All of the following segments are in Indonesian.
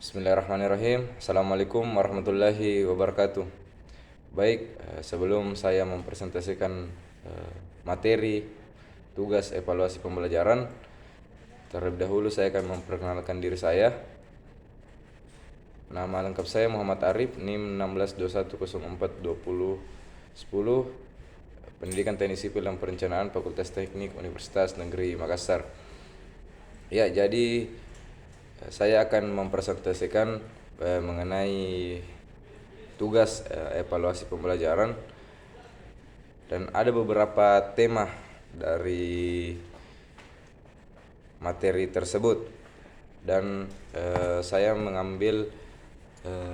Bismillahirrahmanirrahim. Assalamualaikum warahmatullahi wabarakatuh. Baik, sebelum saya mempresentasikan materi tugas evaluasi pembelajaran, terlebih dahulu saya akan memperkenalkan diri saya. Nama lengkap saya Muhammad Arif, NIM 1621042010, Pendidikan Teknik Sipil dan Perencanaan, Fakultas Teknik Universitas Negeri Makassar. Ya, jadi saya akan mempresentasikan mengenai tugas evaluasi pembelajaran, dan ada beberapa tema dari materi tersebut, dan saya mengambil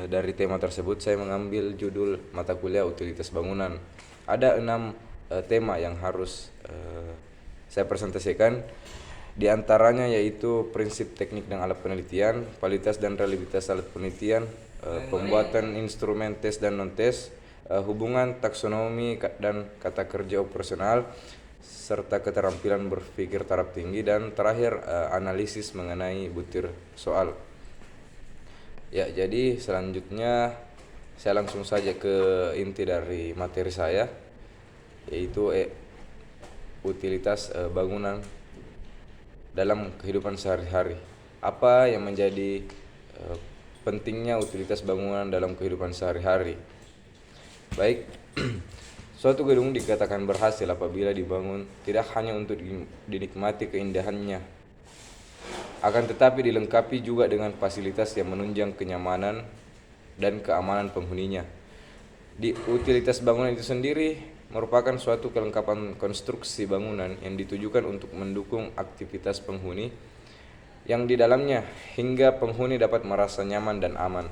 dari tema tersebut saya mengambil judul mata kuliah utilitas bangunan. Ada 6 tema yang harus saya presentasikan. Di antaranya yaitu prinsip teknik dan alat penelitian, kualitas dan reliabilitas alat penelitian, pembuatan instrumen tes dan non-tes, hubungan taksonomi dan kata kerja operasional, serta keterampilan berpikir taraf tinggi, dan terakhir analisis mengenai butir soal. Ya, jadi selanjutnya saya langsung saja ke inti dari materi saya, yaitu utilitas bangunan dalam kehidupan sehari-hari. Apa yang menjadi pentingnya utilitas bangunan dalam kehidupan sehari-hari? Baik, suatu gedung dikatakan berhasil apabila dibangun tidak hanya untuk dinikmati keindahannya, akan tetapi dilengkapi juga dengan fasilitas yang menunjang kenyamanan dan keamanan penghuninya. Di utilitas bangunan itu sendiri merupakan suatu kelengkapan konstruksi bangunan yang ditujukan untuk mendukung aktivitas penghuni yang di dalamnya hingga penghuni dapat merasa nyaman dan aman.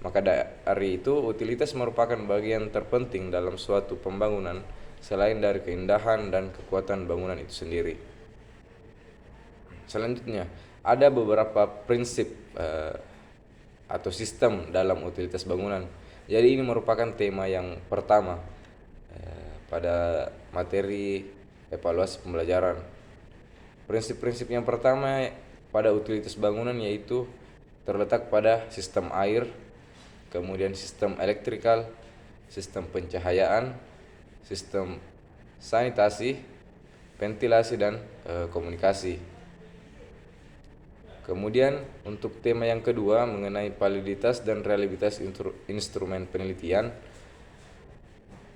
Maka dari itu, utilitas merupakan bagian terpenting dalam suatu pembangunan selain dari keindahan dan kekuatan bangunan itu sendiri. Selanjutnya, ada beberapa prinsip atau sistem dalam utilitas bangunan. Jadi ini merupakan tema yang pertama pada materi evaluasi pembelajaran. Prinsip-prinsip yang pertama pada utilitas bangunan yaitu terletak pada sistem air, kemudian sistem elektrikal, sistem pencahayaan, sistem sanitasi, ventilasi, dan komunikasi. Kemudian untuk tema yang kedua mengenai validitas dan reliabilitas instrumen penelitian,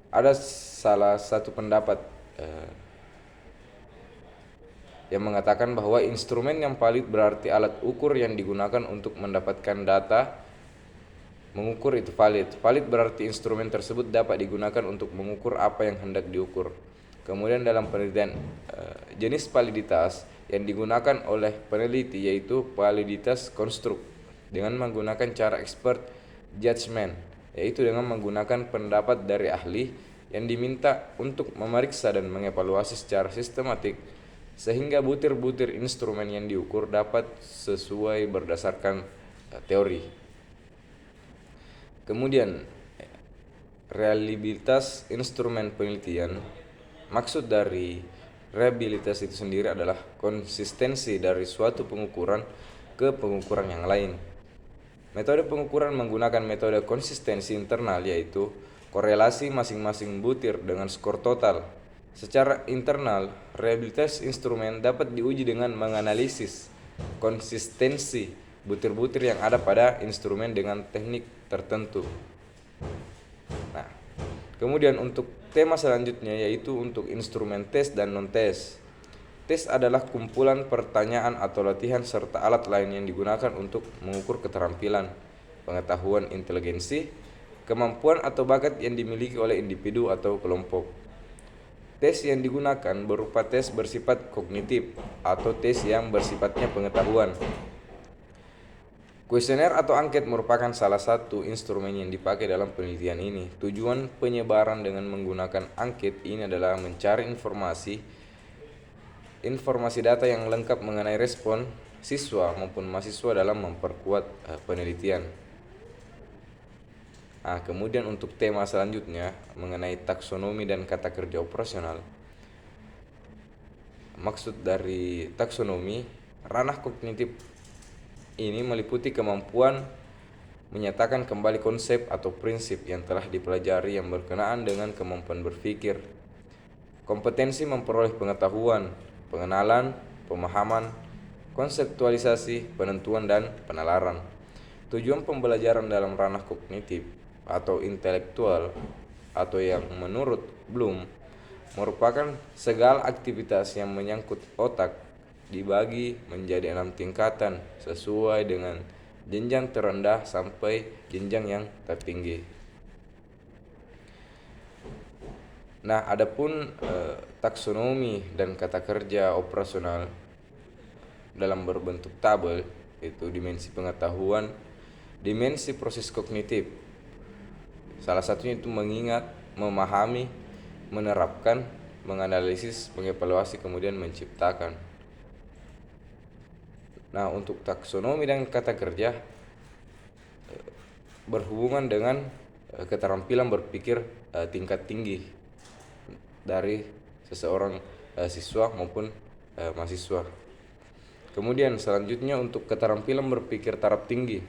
ada salah satu pendapat yang mengatakan bahwa instrumen yang valid berarti alat ukur yang digunakan untuk mendapatkan data mengukur itu valid. Valid berarti instrumen tersebut dapat digunakan untuk mengukur apa yang hendak diukur. Kemudian dalam penelitian, jenis validitas yang digunakan oleh peneliti yaitu validitas konstruk dengan menggunakan cara expert judgment, yaitu dengan menggunakan pendapat dari ahli yang diminta untuk memeriksa dan mengevaluasi secara sistematik sehingga butir-butir instrumen yang diukur dapat sesuai berdasarkan teori. Kemudian reliabilitas instrumen penelitian, maksud dari reliabilitas itu sendiri adalah konsistensi dari suatu pengukuran ke pengukuran yang lain. Metode pengukuran menggunakan metode konsistensi internal, yaitu korelasi masing-masing butir dengan skor total. Secara internal, reliabilitas instrumen dapat diuji dengan menganalisis konsistensi butir-butir yang ada pada instrumen dengan teknik tertentu. Nah, kemudian untuk tema selanjutnya yaitu untuk instrumen tes dan non-tes. Tes adalah kumpulan pertanyaan atau latihan serta alat lain yang digunakan untuk mengukur keterampilan, pengetahuan, inteligensi, kemampuan atau bakat yang dimiliki oleh individu atau kelompok. Tes yang digunakan berupa tes bersifat kognitif atau tes yang bersifatnya pengetahuan. Kuesioner atau angket merupakan salah satu instrumen yang dipakai dalam penelitian ini. Tujuan penyebaran dengan menggunakan angket ini adalah mencari informasi data yang lengkap mengenai respon siswa maupun mahasiswa dalam memperkuat penelitian. Kemudian untuk tema selanjutnya mengenai taksonomi dan kata kerja operasional. Maksud dari taksonomi, ranah kognitif ini meliputi kemampuan menyatakan kembali konsep atau prinsip yang telah dipelajari yang berkenaan dengan kemampuan berpikir, kompetensi memperoleh pengetahuan, pengenalan, pemahaman, konseptualisasi, penentuan, dan penalaran. Tujuan pembelajaran dalam ranah kognitif atau intelektual atau yang menurut Bloom merupakan segala aktivitas yang menyangkut otak dibagi menjadi 6 tingkatan sesuai dengan jenjang terendah sampai jenjang yang tertinggi. Nah, adapun taksonomi dan kata kerja operasional dalam berbentuk tabel itu dimensi pengetahuan, dimensi proses kognitif. Salah satunya itu mengingat, memahami, menerapkan, menganalisis, mengevaluasi, kemudian menciptakan. Nah, untuk taksonomi dan kata kerja berhubungan dengan keterampilan berpikir tingkat tinggi dari seseorang siswa maupun mahasiswa. Kemudian selanjutnya untuk keterampilan berpikir taraf tinggi.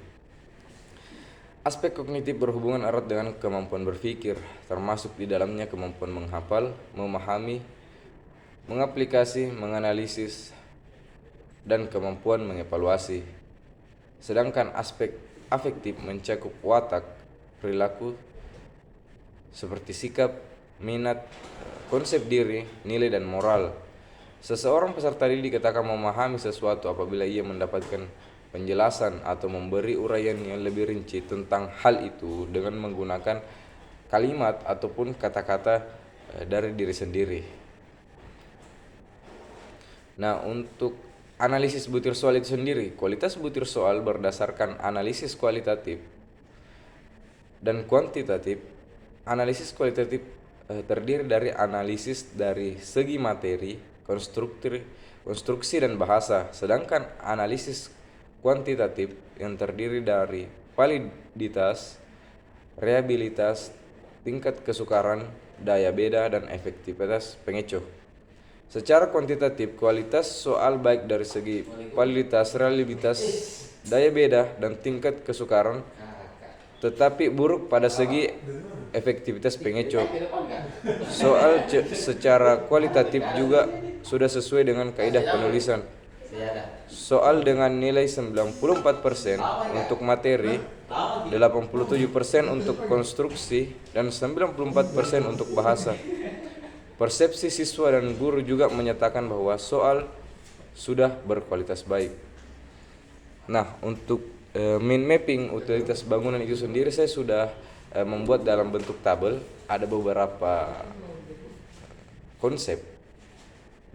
Aspek kognitif berhubungan erat dengan kemampuan berpikir, termasuk di dalamnya kemampuan menghafal, memahami, mengaplikasi, menganalisis, dan kemampuan mengevaluasi. Sedangkan aspek afektif mencakup watak, perilaku, seperti sikap, minat, konsep diri, nilai, dan moral. Seseorang peserta didik dikatakan memahami sesuatu apabila ia mendapatkan penjelasan atau memberi uraian yang lebih rinci tentang hal itu dengan menggunakan kalimat ataupun kata-kata dari diri sendiri. Nah, untuk analisis butir soal itu sendiri, kualitas butir soal berdasarkan analisis kualitatif dan kuantitatif. Analisis kualitatif terdiri dari analisis dari segi materi, konstruksi dan bahasa, sedangkan analisis kuantitatif yang terdiri dari validitas, reliabilitas, tingkat kesukaran, daya beda, dan efektivitas pengecoh. Secara kuantitatif, kualitas soal baik dari segi validitas, reliabilitas, daya beda, dan tingkat kesukaran, tetapi buruk pada segi efektivitas pengecoh. Soal secara kualitatif juga sudah sesuai dengan kaidah penulisan. Soal dengan nilai 94% untuk materi, 87% untuk konstruksi, dan 94% untuk bahasa. Persepsi siswa dan guru juga menyatakan bahwa soal sudah berkualitas baik. Nah, untuk mind mapping utilitas bangunan itu sendiri saya sudah membuat dalam bentuk tabel. Ada beberapa konsep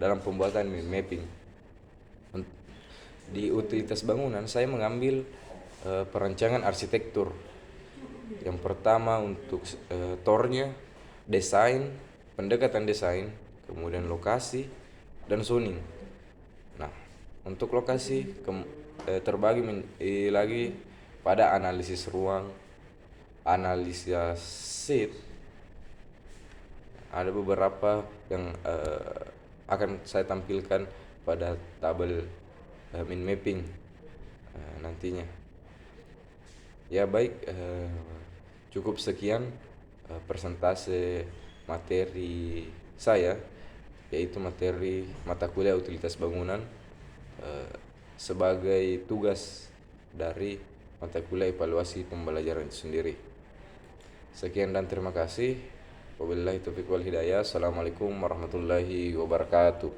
dalam pembuatan mind mapping. Di utilitas bangunan saya mengambil perancangan arsitektur. Yang pertama untuk tornya, desain, pendekatan desain, kemudian lokasi, dan zoning. Nah, untuk lokasi terbagi lagi pada analisis ruang, analisis sheet. Ada beberapa yang akan saya tampilkan pada tabel mind mapping nantinya. Ya baik, cukup sekian persentase materi saya, yaitu materi mata kuliah utilitas bangunan sebagai tugas dari mata kuliah evaluasi pembelajaran itu sendiri. Sekian dan terima kasih. Wabillahi taufiq wal hidayah. Assalamualaikum warahmatullahi wabarakatuh.